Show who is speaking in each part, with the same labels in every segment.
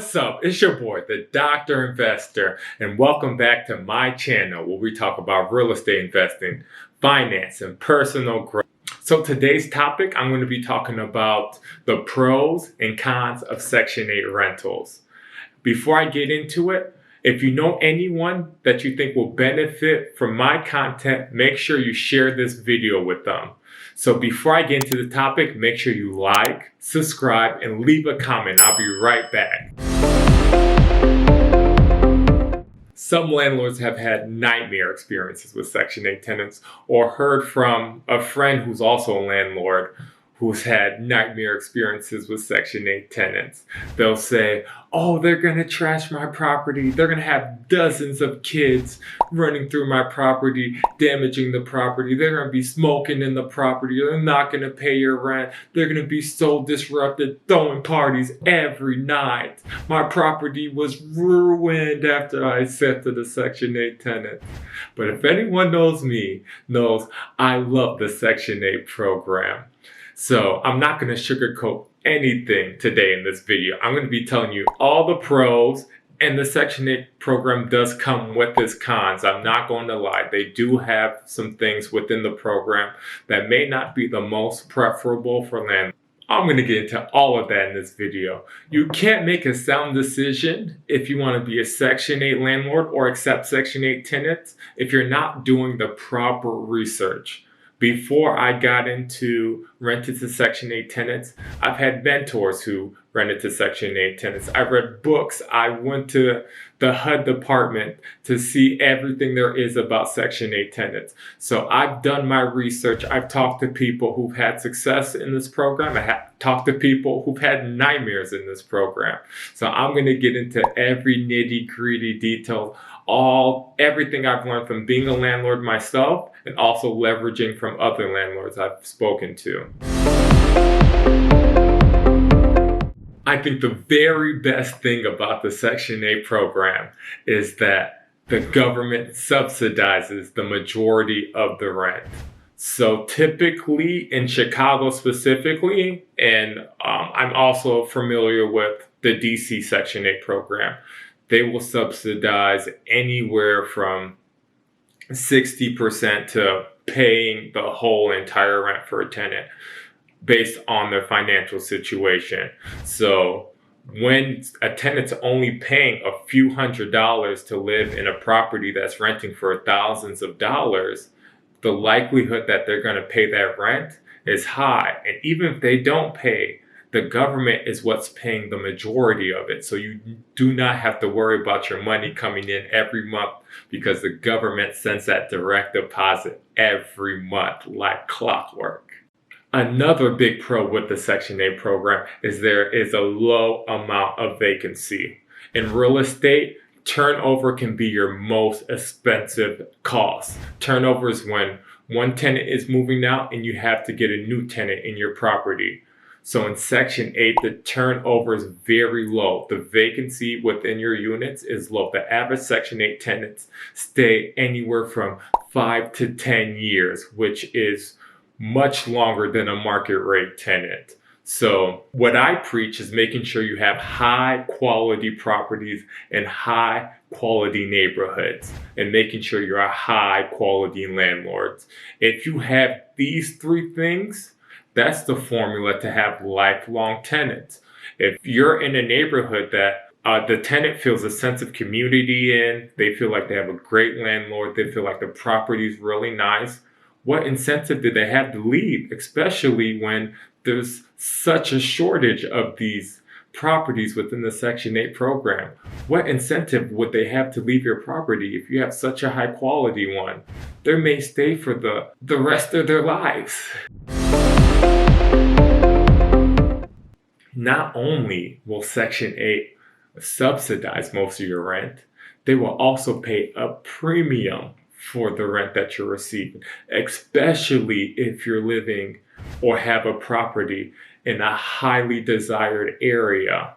Speaker 1: What's up? It's your boy, the Dr. Investor, and welcome back to my channel where we talk about real estate investing, finance, and personal growth. So today's topic, I'm going to be talking about the pros and cons of Section 8 rentals. Before I get into it, if you know anyone that you think will benefit from my content, make sure you share this video with them. So before I get into the topic, make sure you like, subscribe, and leave a comment. I'll be right back. Some landlords have had nightmare experiences with Section 8 tenants, or heard from a friend who's also a landlord who's had nightmare experiences with Section 8 tenants. They'll say, oh, they're gonna trash my property. They're gonna have dozens of kids running through my property, damaging the property. They're gonna be smoking in the property. They're not gonna pay your rent. They're gonna be so disrupted, throwing parties every night. My property was ruined after I accepted a Section 8 tenant. But if anyone knows me, knows I love the Section 8 program. So I'm not going to sugarcoat anything today in this video. I'm going to be telling you all the pros, and the Section 8 program does come with its cons. I'm not going to lie. They do have some things within the program that may not be the most preferable for landlords. I'm going to get into all of that in this video. You can't make a sound decision if you want to be a Section 8 landlord or accept Section 8 tenants if you're not doing the proper research. Before I got into rented to Section 8 tenants, I've had mentors who rented to Section 8 tenants. I read books. I went to the HUD department to see everything there is about Section 8 tenants. So I've done my research. I've talked to people who've had success in this program. I have talked to people who've had nightmares in this program. So I'm going to get into every nitty-gritty detail, everything I've learned from being a landlord myself and also leveraging from other landlords I've spoken to. I think the very best thing about the Section 8 program is that the government subsidizes the majority of the rent. So typically in Chicago specifically, and I'm also familiar with the DC Section 8 program, they will subsidize anywhere from 60% to paying the whole entire rent for a tenant based on their financial situation. So when a tenant's only paying a few $100s to live in a property that's renting for thousands of dollars, the likelihood that they're going to pay that rent is high. And even if they don't pay, the government is what's paying the majority of it. So you do not have to worry about your money coming in every month because the government sends that direct deposit every month like clockwork. Another big pro with the Section 8 program is there is a low amount of vacancy. In real estate, turnover can be your most expensive cost. Turnover is when one tenant is moving out and you have to get a new tenant in your property. So in Section 8, the turnover is very low. The vacancy within your units is low. The average Section 8 tenants stay anywhere from 5 to 10 years, which is much longer than a market rate tenant. So what I preach is making sure you have high quality properties in high quality neighborhoods and making sure you're a high quality landlord. If you have these three things, that's the formula to have lifelong tenants. If you're in a neighborhood that the tenant feels a sense of community in, they feel like they have a great landlord, they feel like the property is really nice, what incentive do they have to leave, especially when there's such a shortage of these properties within the Section 8 program? What incentive would they have to leave your property if you have such a high quality one? They may stay for the rest of their lives. Not only will Section 8 subsidize most of your rent, they will also pay a premium for the rent that you're receiving, especially if you're living or have a property in a highly desired area.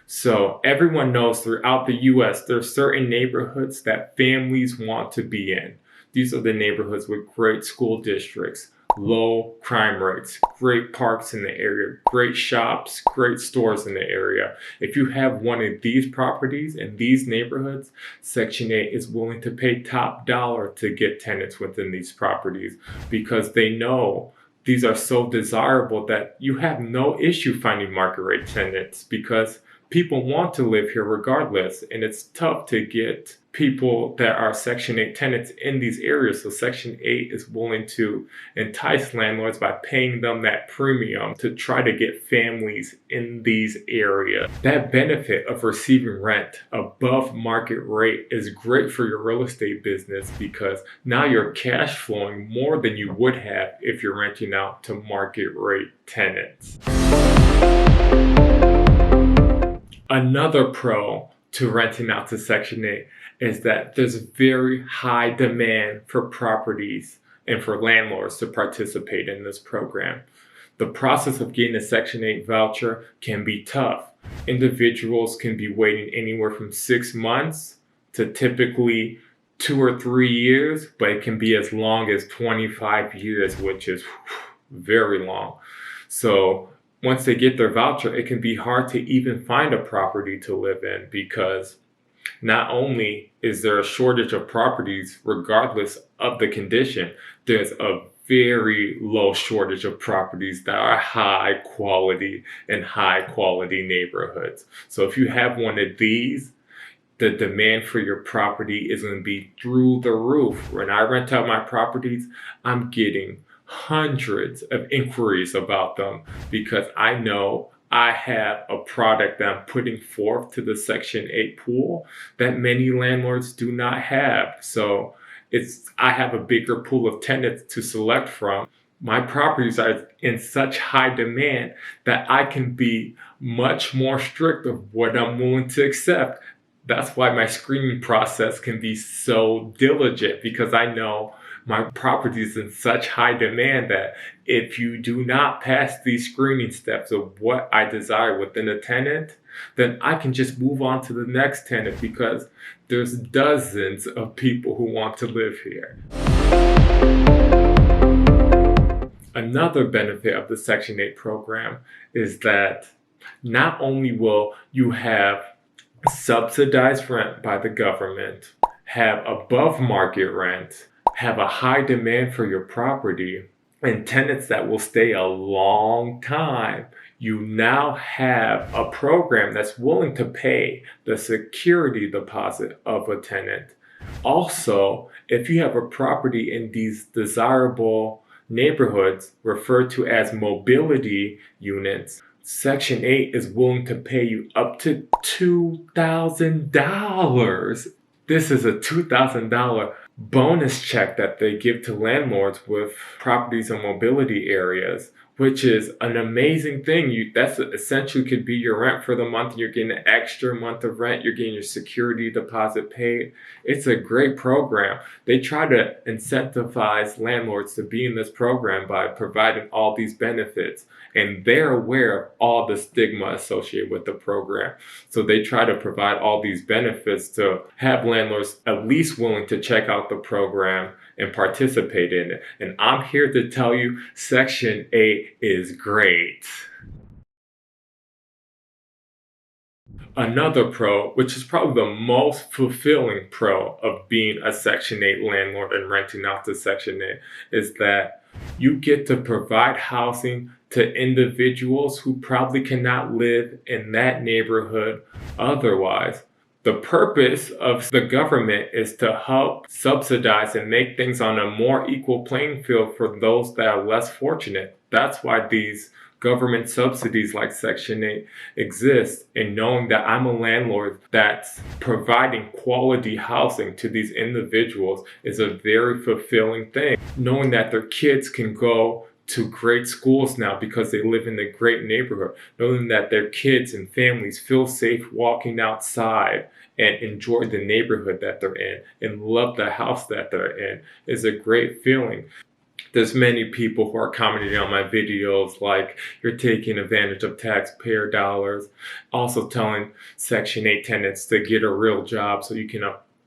Speaker 1: So everyone knows throughout the US, there are certain neighborhoods that families want to be in. These are the neighborhoods with great school districts, low crime rates, great parks in the area, great shops, great stores in the area. If you have one of these properties in these neighborhoods, Section 8 is willing to pay top dollar to get tenants within these properties because they know these are so desirable that you have no issue finding market rate tenants because people want to live here regardless. And it's tough to get people that are Section 8 tenants in these areas. So Section 8 is willing to entice landlords by paying them that premium to try to get families in these areas. That benefit of receiving rent above market rate is great for your real estate business because now you're cash flowing more than you would have if you're renting out to market rate tenants. Another pro to renting out to Section 8 is that there's very high demand for properties and for landlords to participate in this program. The process of getting a Section 8 voucher can be tough. Individuals can be waiting anywhere from 6 months to typically 2 or 3 years, but it can be as long as 25 years, which is very long. So once they get their voucher, it can be hard to even find a property to live in because not only is there a shortage of properties regardless of the condition, there's a very low shortage of properties that are high quality in high quality neighborhoods. So if you have one of these, the demand for your property is going to be through the roof. When I rent out my properties, I'm getting hundreds of inquiries about them because I know I have a product that I'm putting forth to the Section 8 pool that many landlords do not have. So I have a bigger pool of tenants to select from. My properties are in such high demand that I can be much more strict of what I'm willing to accept. That's why my screening process can be so diligent because I know my property is in such high demand that if you do not pass these screening steps of what I desire within a tenant, then I can just move on to the next tenant because there's dozens of people who want to live here. Another benefit of the Section 8 program is that not only will you have subsidized rent by the government, have above market rent, have a high demand for your property, and tenants that will stay a long time, you now have a program that's willing to pay the security deposit of a tenant. Also, if you have a property in these desirable neighborhoods referred to as mobility units, Section 8 is willing to pay you up to $2,000. This is a $2,000 bonus check that they give to landlords with properties in mobility areas, which is an amazing thing. That's essentially could be your rent for the month. You're getting an extra month of rent. You're getting your security deposit paid. It's a great program. They try to incentivize landlords to be in this program by providing all these benefits. And they're aware of all the stigma associated with the program. So they try to provide all these benefits to have landlords at least willing to check out the program and participate in it. And I'm here to tell you, Section 8 is great. Another pro, which is probably the most fulfilling pro of being a Section 8 landlord and renting out to Section 8, is that you get to provide housing to individuals who probably cannot live in that neighborhood otherwise. The purpose of the government is to help subsidize and make things on a more equal playing field for those that are less fortunate. That's why these government subsidies like Section 8 exist. And knowing that I'm a landlord that's providing quality housing to these individuals is a very fulfilling thing. Knowing that their kids can go to great schools now because they live in a great neighborhood, knowing that their kids and families feel safe walking outside and enjoy the neighborhood that they're in and love the house that they're in is a great feeling. There's many people who are commenting on my videos like, you're taking advantage of taxpayer dollars, also telling Section 8 tenants to get a real job so you can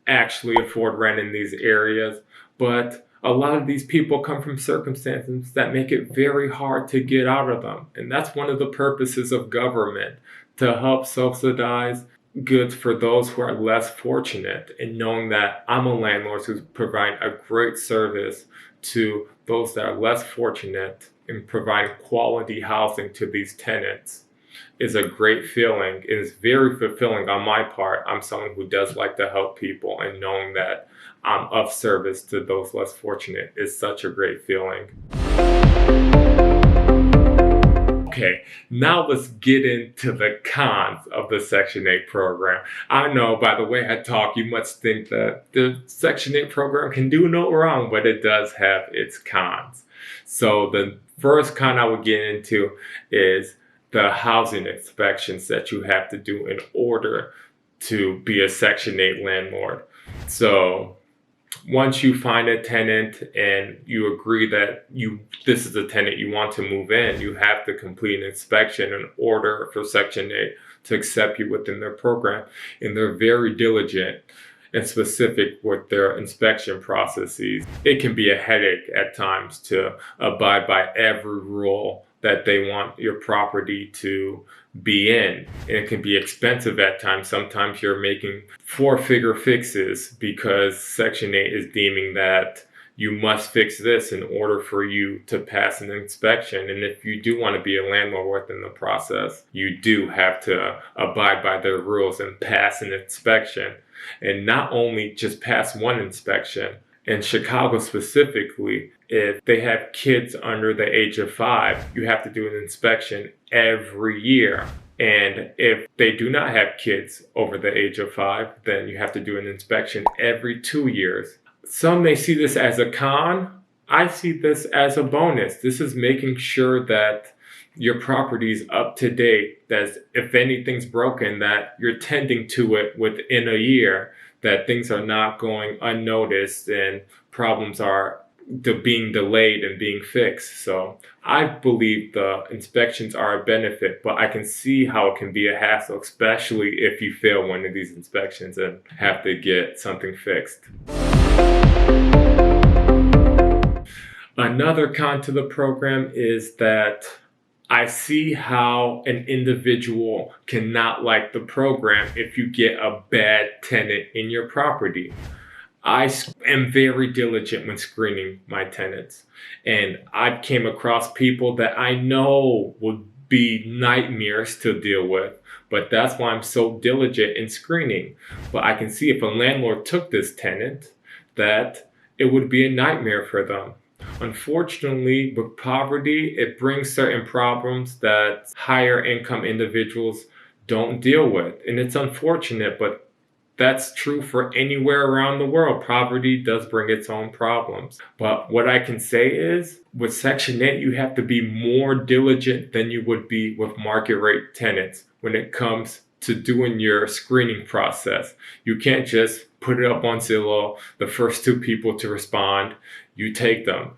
Speaker 1: actually afford rent in these areas. But a lot of these people come from circumstances that make it very hard to get out of them. And that's one of the purposes of government, to help subsidize goods for those who are less fortunate. And knowing that I'm a landlord who's providing a great service to those that are less fortunate and providing quality housing to these tenants is a great feeling. It is very fulfilling on my part. I'm someone who does like to help people, and knowing that I'm of service to those less fortunate is such a great feeling. Okay, now let's get into the cons of the Section 8 program. I know by the way I talk, you must think that the Section 8 program can do no wrong, but it does have its cons. So the first con I would get into is the housing inspections that you have to do in order to be a Section 8 landlord. So once you find a tenant and you agree that this is a tenant you want to move in, you have to complete an inspection in order for Section 8 to accept you within their program. And they're very diligent and specific with their inspection processes. It can be a headache at times to abide by every rule that they want your property to be in. And it can be expensive at times. Sometimes you're making 4-figure fixes because Section 8 is deeming that you must fix this in order for you to pass an inspection. And if you do want to be a landlord within the process, you do have to abide by their rules and pass an inspection. And not only just pass one inspection. In Chicago specifically, if they have kids under the age of 5, you have to do an inspection every year. And if they do not have kids over the age of 5, then you have to do an inspection every 2 years. Some may see this as a con. I see this as a bonus. This is making sure that your property is up to date, that if anything's broken, that you're tending to it within a year, that things are not going unnoticed and problems are being delayed and being fixed. So I believe the inspections are a benefit, but I can see how it can be a hassle, especially if you fail one of these inspections and have to get something fixed. Another con to the program is that I see how an individual cannot like the program if you get a bad tenant in your property. I am very diligent when screening my tenants, and I came across people that I know would be nightmares to deal with, but that's why I'm so diligent in screening. But I can see if a landlord took this tenant, that it would be a nightmare for them. Unfortunately, with poverty, it brings certain problems that higher income individuals don't deal with. And it's unfortunate, but that's true for anywhere around the world. Poverty does bring its own problems. But what I can say is, with Section 8, you have to be more diligent than you would be with market rate tenants when it comes to doing your screening process. You can't just put it up on Zillow, the first 2 people to respond, you take them.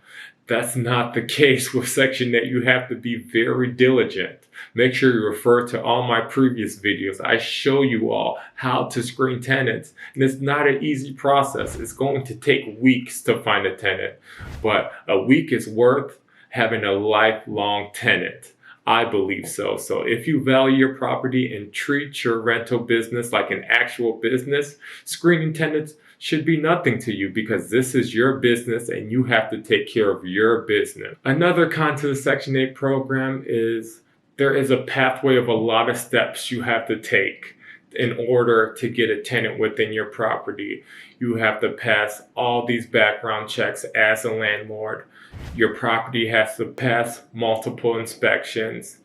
Speaker 1: That's not the case with Section 8. You have to be very diligent. Make sure you refer to all my previous videos. I show you all how to screen tenants. And it's not an easy process. It's going to take weeks to find a tenant. But a week is worth having a lifelong tenant. I believe so. So if you value your property and treat your rental business like an actual business, screening tenants should be nothing to you, because this is your business and you have to take care of your business. Another con to the Section 8 program is there is a pathway of a lot of steps you have to take in order to get a tenant within your property. You have to pass all these background checks as a landlord. Your property has to pass multiple inspections,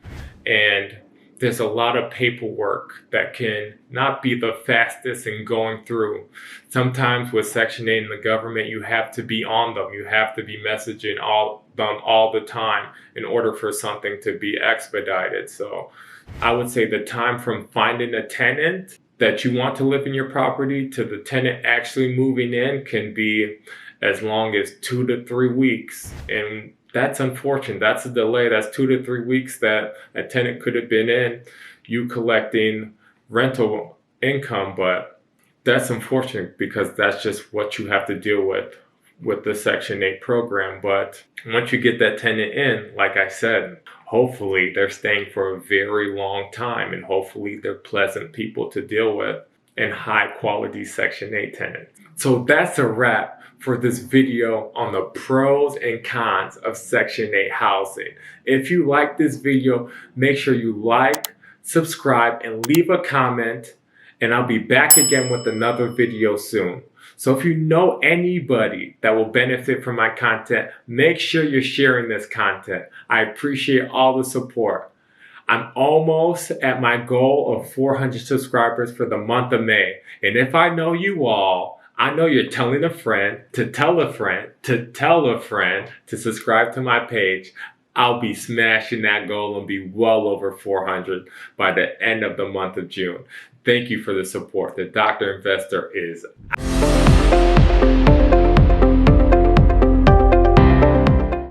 Speaker 1: and there's a lot of paperwork that can not be the fastest in going through. Sometimes with Section 8 in the government, you have to be on them. You have to be messaging them all the time in order for something to be expedited. So I would say the time from finding a tenant that you want to live in your property to the tenant actually moving in can be as long as 2 to 3 weeks. And that's unfortunate. That's a delay. That's 2 to 3 weeks that a tenant could have been in, you collecting rental income. But that's unfortunate because that's just what you have to deal with with the Section 8 program. But once you get that tenant in, like I said, hopefully they're staying for a very long time, and hopefully they're pleasant people to deal with and high quality Section 8 tenants. So that's a wrap for this video on the pros and cons of Section 8 housing. If you like this video, make sure you like, subscribe, and leave a comment, and I'll be back again with another video soon. So if you know anybody that will benefit from my content, make sure you're sharing this content. I appreciate all the support. I'm almost at my goal of 400 subscribers for the month of May. And if I know you all, I know you're telling a friend to tell a friend to tell a friend to subscribe to my page. I'll be smashing that goal and be well over 400 by the end of the month of June. Thank you for the support. The Dr. Investor is out.